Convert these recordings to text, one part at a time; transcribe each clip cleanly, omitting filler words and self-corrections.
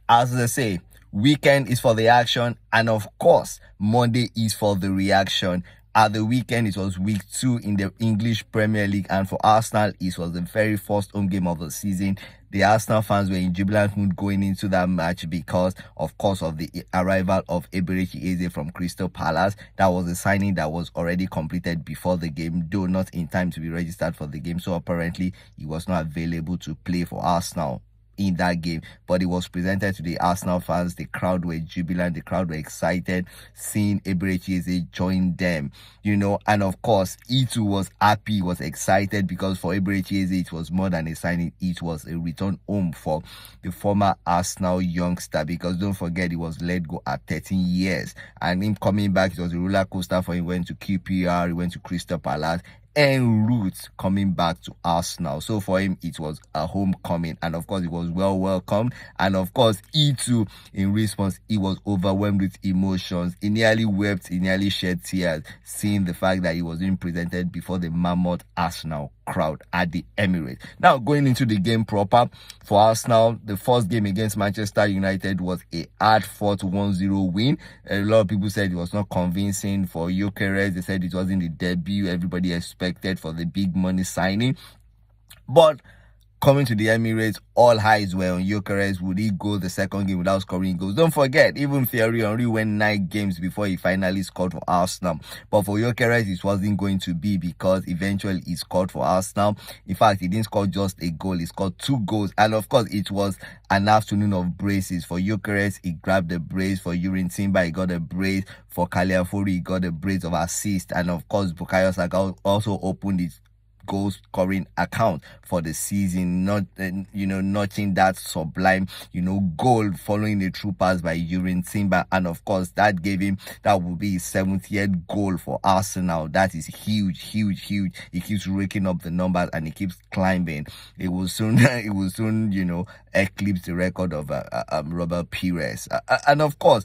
as they say, weekend is for the action, and of course, Monday is for the reaction. At the weekend, it was week 2 in the English Premier League, and for Arsenal, it was the very first home game of the season. The Arsenal fans were in jubilant mood going into that match because, of course, of the arrival of Eberechi Eze from Crystal Palace. That was a signing that was already completed before the game, though not in time to be registered for the game. So apparently, he was not available to play for Arsenal in that game, but it was presented to the Arsenal fans. The crowd were jubilant, the crowd were excited seeing Eberechi Eze join them, and of course E2 was happy, was excited, because for Eberechi Eze it was more than a signing, it was a return home for the former Arsenal youngster, because don't forget he was let go at 13 years, and him coming back, it was a roller coaster for him. He went to QPR, he went to Crystal Palace, en route coming back to Arsenal. So for him, it was a homecoming, and of course, it was well welcomed. And of course, E2, in response, he was overwhelmed with emotions. He nearly wept, he nearly shed tears, seeing the fact that he was being presented before the mammoth Arsenal crowd at the Emirates. Now, going into the game proper, for Arsenal, the first game against Manchester United was a hard-fought 1-0 win. A lot of people said it was not convincing for Gyökeres. They said it wasn't the debut everybody expected for the big money signing. But coming to the Emirates, all eyes were on Gyökeres. Would he go the second game without scoring goals? Don't forget, even Thierry Henry went 9 games before he finally scored for Arsenal. But for Gyökeres, it wasn't going to be, because eventually he scored for Arsenal. In fact, he didn't score just a goal, he scored 2 goals. And of course, it was an afternoon of braces. For Gyökeres, he grabbed the brace. For Yuri Timber, he got a brace. For Kaliafori, he got a brace of assist. And of course, Bukayo Saka also opened his goal scoring account for the season, notching that sublime goal following a true pass by Yuri Timber, and of course that would be his 70th goal for Arsenal. That is huge. He keeps raking up the numbers and he keeps climbing. It will soon eclipse the record of Robert Pires, and of course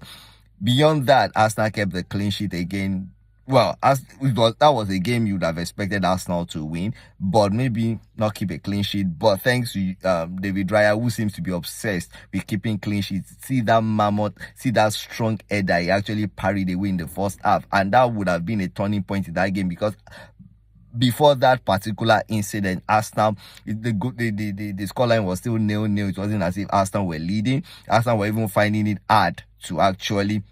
beyond that, Arsenal kept the clean sheet again. Well, that was a game you would have expected Arsenal to win, but maybe not keep a clean sheet. But thanks to David Raya, who seems to be obsessed with keeping clean sheets, see that strong header, he actually parried away in the first half, and that would have been a turning point in that game, because before that particular incident, Arsenal, the scoreline was still 0-0. It wasn't as if Arsenal were leading. Arsenal were even finding it hard to actually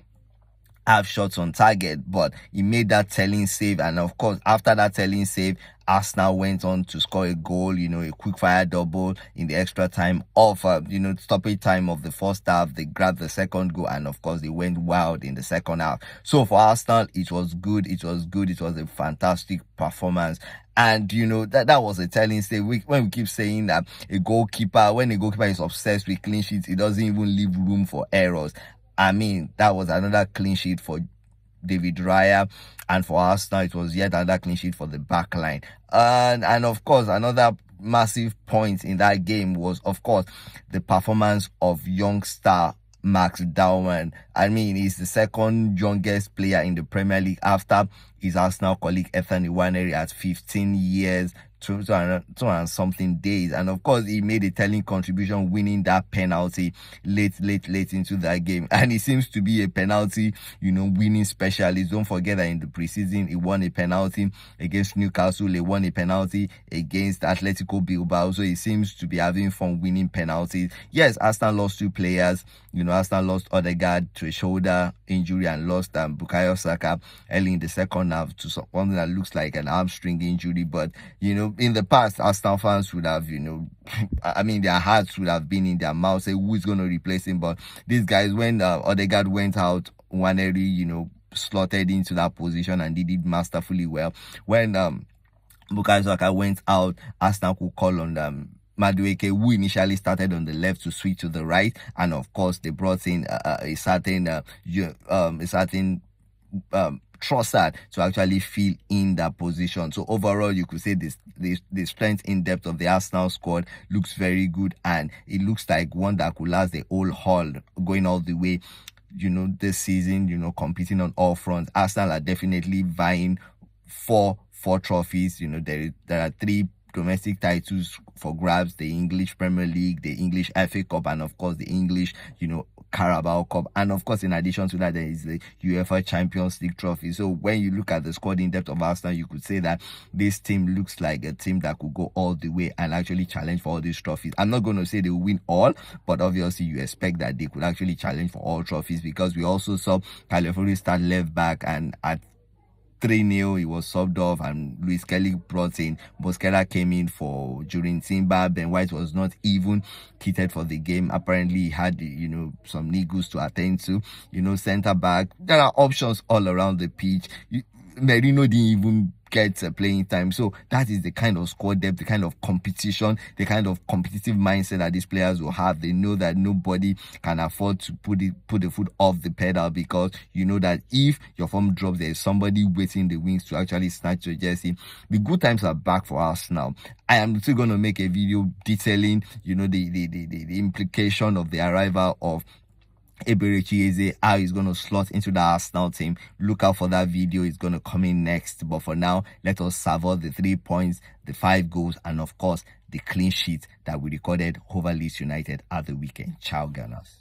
have shots on target, but he made that telling save, and of course after that telling save, Arsenal went on to score a goal, a quick fire double in the extra time of stoppage time of the first half. They grabbed the second goal, and of course they went wild in the second half. So for Arsenal, it was good. It was a fantastic performance. And that was a telling save. When we keep saying that when a goalkeeper is obsessed with clean sheets, he doesn't even leave room for errors. I mean, that was another clean sheet for David Raya, and for Arsenal, it was yet another clean sheet for the back line. And of course, another massive point in that game was, of course, the performance of youngster Max Dowman. I mean, he's the second youngest player in the Premier League after his Arsenal colleague Ethan Nwaneri at 15 years, 200 and something days. And of course, he made a telling contribution, winning that penalty late into that game. And he seems to be a penalty, winning specialist. Don't forget that in the preseason, he won a penalty against Newcastle. He won a penalty against Atletico Bilbao. So he seems to be having fun winning penalties. Yes, Arsenal lost 2 players. Arsenal lost Odegaard to a shoulder injury and lost Bukayo Saka early in the second half to something that looks like an hamstring injury. But, in the past, Arsenal fans would have, their hearts would have been in their mouths, say who's going to replace him. But these guys, when Odegaard went out, Nwaneri, slotted into that position and did it masterfully well. When Bukayo Saka went out, Arsenal could call on Madueke, who initially started on the left, to switch to the right, and of course they brought in a certain Trossard to actually fill in that position. So overall, you could say the strength in depth of the Arsenal squad looks very good, and it looks like one that could last the whole haul, going all the way this season, competing on all fronts. Arsenal are definitely vying for 4 trophies. There are 3 domestic titles for grabs, the English Premier League, the English FA Cup, and of course the English, Carabao Cup. And of course, in addition to that, there is the UEFA Champions League trophy. So when you look at the squad in depth of Arsenal, you could say that this team looks like a team that could go all the way and actually challenge for all these trophies. I'm not going to say they will win all, but obviously you expect that they could actually challenge for all trophies, because we also saw California start left back, and at 3-0, he was subbed off, and Luis Kelly brought in. Bosquera came in for during Simba. Ben White was not even kitted for the game. Apparently, he had, some niggles to attend to. Centre back. There are options all around the pitch. Merino didn't even get playing time. So that is the kind of squad depth, the kind of competition, the kind of competitive mindset that these players will have. They know that nobody can afford to put the foot off the pedal, because you know that if your form drops, there is somebody waiting in the wings to actually snatch your jersey. The good times are back for us now. I am still going to make a video detailing, the implication of the arrival of Eberechi Eze, how he's going to slot into the Arsenal team. Look out for that video. It's going to come in next. But for now, let us savor the 3 points, the 5 goals, and of course, the clean sheet that we recorded over Leeds United at the weekend. Ciao, Gunners.